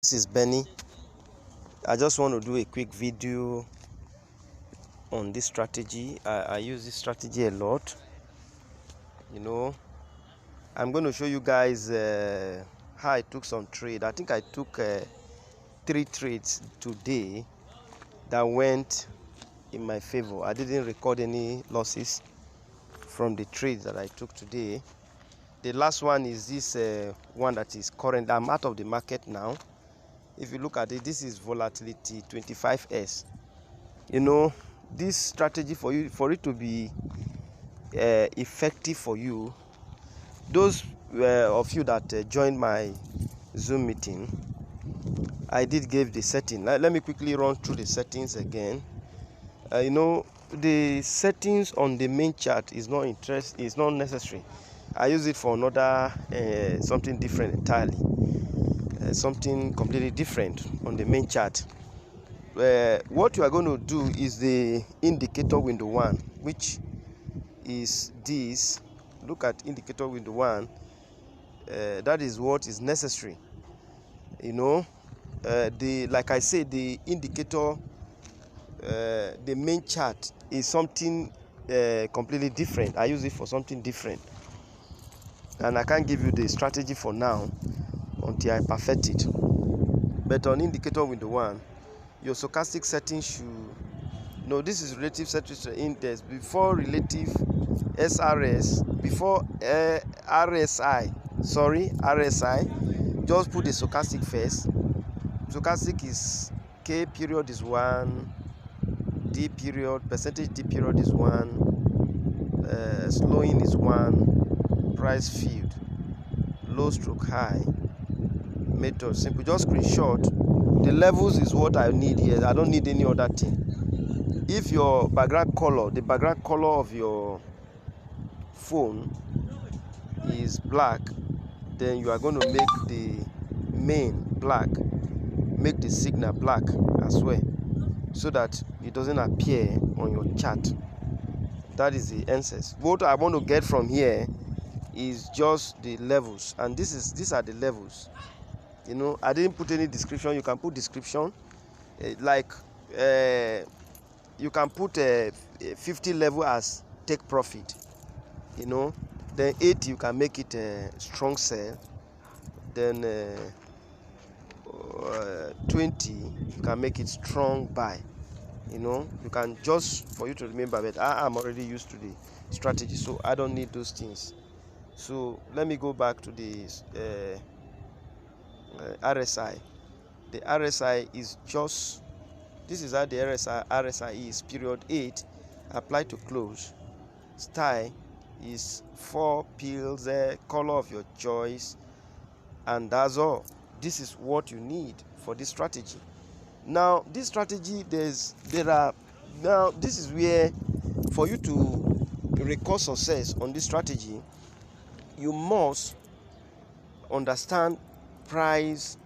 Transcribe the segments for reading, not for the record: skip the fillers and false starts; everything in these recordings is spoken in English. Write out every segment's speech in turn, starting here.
This is Benny. I just want to do a quick video on this strategy. I use this strategy a lot. I'm going to show you guys how I took some trade. I think I took 3 trades today that went in my favor. I didn't record any losses from the trades that I took today. The last one is this one that is current. I'm out of the market now. If you look at it, this is Volatility 25S. This strategy for it to be effective for you, those of you that joined my Zoom meeting, I did give the setting. Let me quickly run through the settings again. The settings on the main chart is not necessary. I use it for another something different entirely. Something completely different on the main chart. What you are going to do is the indicator window 1, which is this. Look at indicator window 1. That is what is necessary. Like I said, the indicator, the main chart is something completely different. I use it for something different, and I can't give you the strategy for now until I perfect it. But on indicator window 1, your stochastic settings should this is relative settings index before relative SRS, before RSI, just put the stochastic first. Stochastic is K period is 1, D period, percentage D period is 1, slowing is 1, price field, low stroke high, method simple. Just screenshot. The levels is what I need here. I don't need any other thing. If your background color, the background color of your phone is black, then you are going to make the main black, make the signal black as well, so that it doesn't appear on your chart. That is the answers. What I want to get from here is just the levels, and these are the levels. I didn't put any description. You can put description, you can put 50 level as take profit. Then 80 you can make it a strong sell. Then 20 you can make it strong buy. You can, just for you to remember that I'm already used to the strategy, so I don't need those things. So let me go back to the RSI. The RSI is just, this is how the RSI is. Period 8 apply to close. Style is 4 pills, color of your choice, and that's all. This is what you need for this strategy. Now this strategy, this is where, for you to record success on this strategy, you must understand price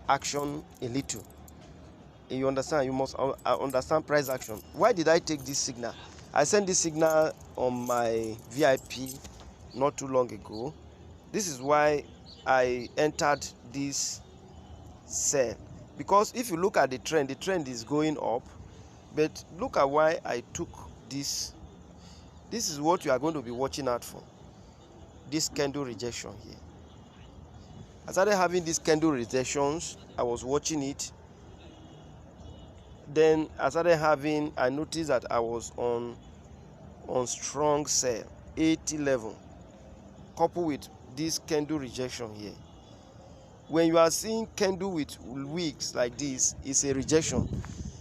action a little. You understand? You must understand price action. Why did I take this signal? I sent this signal on my VIP not too long ago. This is why I entered this sell, because if you look at the trend is going up. But look at why I took this. This is what you are going to be watching out for. This candle rejection here. I started having these candle rejections. I was watching it. Then I noticed that I was on strong sell, 80 level, coupled with this candle rejection here. When you are seeing candle with wicks like this, it's a rejection.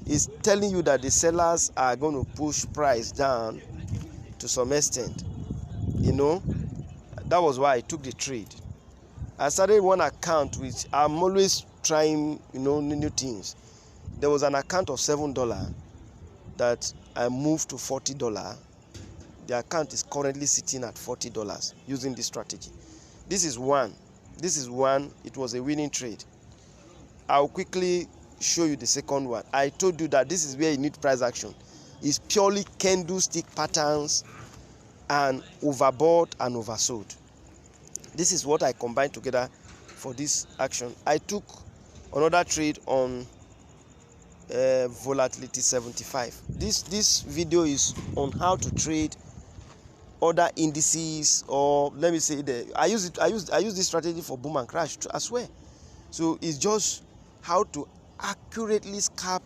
It's telling you that the sellers are going to push price down to some extent. That was why I took the trade. I started one account, which I'm always trying, new things. There was an account of $7 that I moved to $40. The account is currently sitting at $40 using this strategy. This is one. It was a winning trade. I'll quickly show you the second one. I told you that this is where you need price action. It's purely candlestick patterns and overbought and oversold. This is what I combined together for this action. I took another trade on Volatility 75. This video is on how to trade other indices, or let me say I use this strategy for boom and crash as well. So it's just how to accurately scalp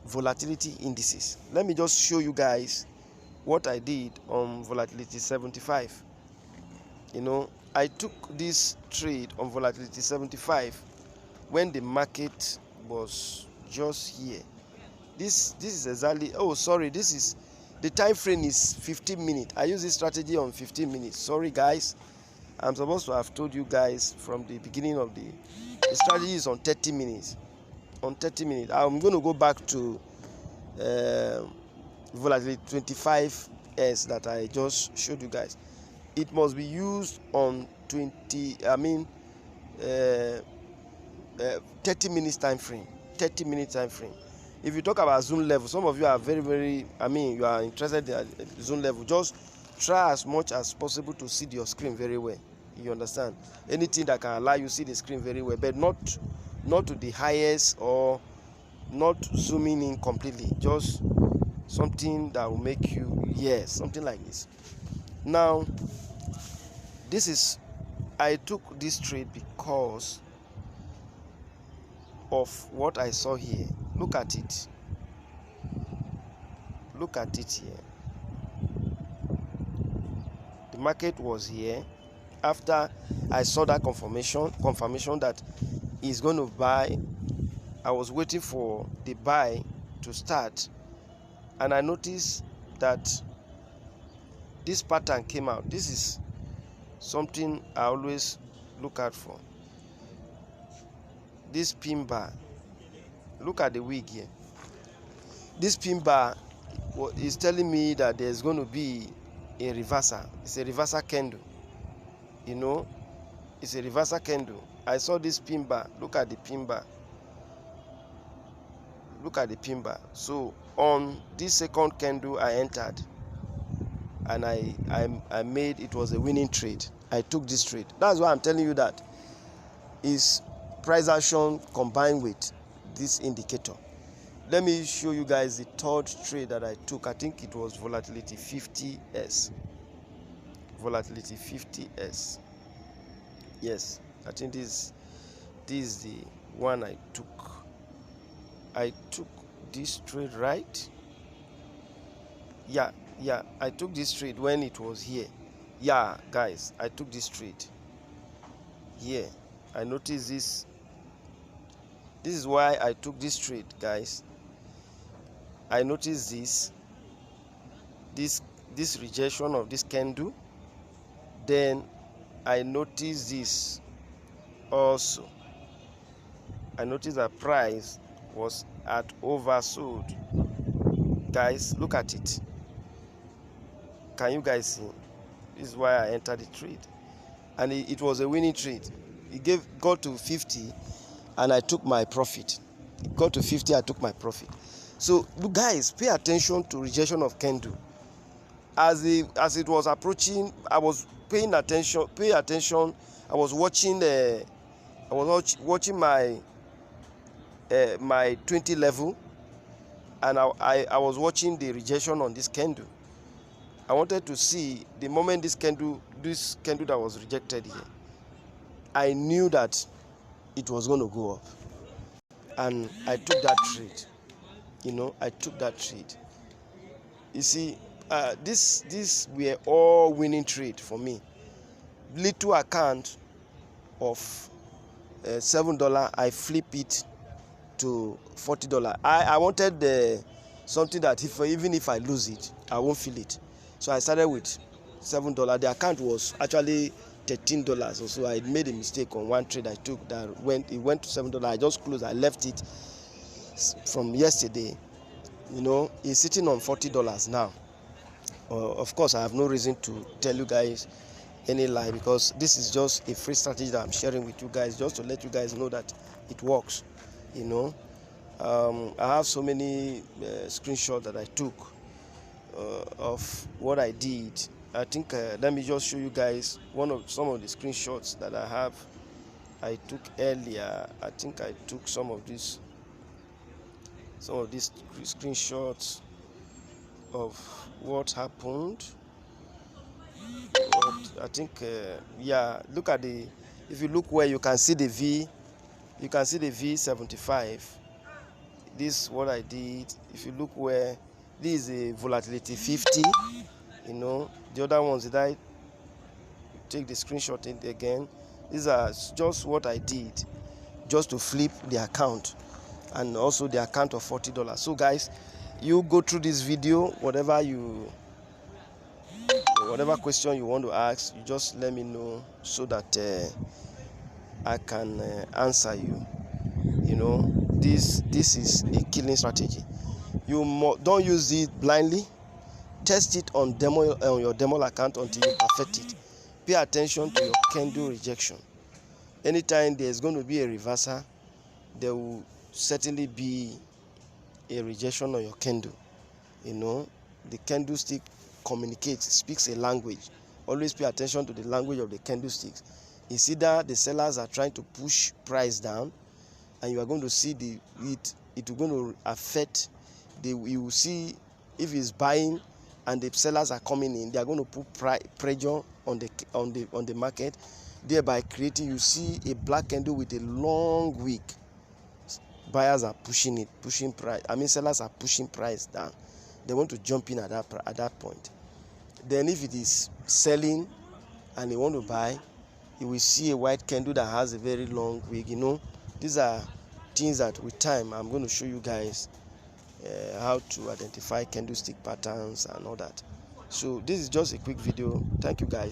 volatility indices. Let me just show you guys what I did on Volatility 75. I took this trade on Volatility 75 when the market was just here. This is exactly, oh sorry, this is the time frame is 15 minutes. I use this strategy on 15 minutes. Sorry guys, I'm supposed to have told you guys from the beginning of the strategy is on 30 minutes. On 30 minutes, I'm going to go back to Volatility 25s that I just showed you guys. It must be used on 30 minutes time frame. 30 minutes time frame. If you talk about zone level, some of you are very you are interested in zone level. Just try as much as possible to see your screen very well. You understand? Anything that can allow you to see the screen very well, but not to the highest, or not zooming in completely. Just something that will make you, yes, something like this. Now I took this trade because of what I saw here. Look at it. Look at it here. The market was here. After I saw that confirmation that he's going to buy, I was waiting for the buy to start, and I noticed that this pattern came out. This is something I always look out for. This pin bar. Look at the wick here. This pin bar is telling me that there's going to be a reversal. It's a reversal candle. It's a reversal candle. I saw this pin bar. Look at the pin bar. Look at the pin bar. So on this second candle I entered, and I made, it was a winning trade. I took this trade. That's why I'm telling you that is price action combined with this indicator. Let me show you guys the third trade that I took. I think it was Volatility 50s. Volatility 50s. Yes, I think this is the one I took. I took this trade, right? Yeah, I took this trade when it was here. Yeah, guys, I took this trade here. I noticed this. This is why I took this trade, guys. I noticed this rejection of this candle. Then I noticed this also. I noticed that price was at oversold. Guys, look at it. Can you guys see? This is why I entered the trade, and it was a winning trade. It got to 50, and I took my profit. It got to 50, I took my profit. So guys, pay attention to rejection of candle. As it was approaching, I was paying attention. Pay attention. I was watching my my 20 level, and I was watching the rejection on this candle. I wanted to see the moment this candle that was rejected here, I knew that it was going to go up, and I took that trade. I took that trade. You see, this were all winning trade for me. Little account of $7, I flip it to $40. I wanted something that even if I lose it, I won't feel it. So I started with $7. The account was actually $13 or so. I made a mistake on one trade I took that it went to $7. I just closed. I left it from yesterday. It's sitting on $40 now. Of course, I have no reason to tell you guys any lie, because this is just a free strategy that I'm sharing with you guys, just to let you guys know that it works. I have so many screenshots that I took of what I did. I think let me just show you guys some of the screenshots that I have I took earlier. I think I took some of these screenshots of what happened. But I think yeah, look at the, if you look where you can see the V, you can see the V75. This is what I did. If you look where, this is a volatility 50, you know. The other ones, did I take the screenshot in again? These are just what I did just to flip the account, and also the account of $40. So guys, you go through this video, whatever question you want to ask, you just let me know so that I can answer you. You know, this is a killing strategy. You don't use it blindly. Test it on your demo account until you perfect it. Pay attention to your candle rejection. Anytime there's going to be a reversal, there will certainly be a rejection on your candle. You know, the candlestick communicates, speaks a language. Always pay attention to the language of the candlesticks. It's either the sellers are trying to push price down, and you are going to see it will going to affect you will see if it's buying and the sellers are coming in, they are going to put pressure on the market, thereby creating, you see a black candle with a long wick. Buyers are pushing price. Sellers are pushing price down. They want to jump in at that point. Then if it is selling and they want to buy, you will see a white candle that has a very long wick. You know, these are things that with time I'm going to show you guys how to identify candlestick patterns and all that. So this is just a quick video. Thank you guys.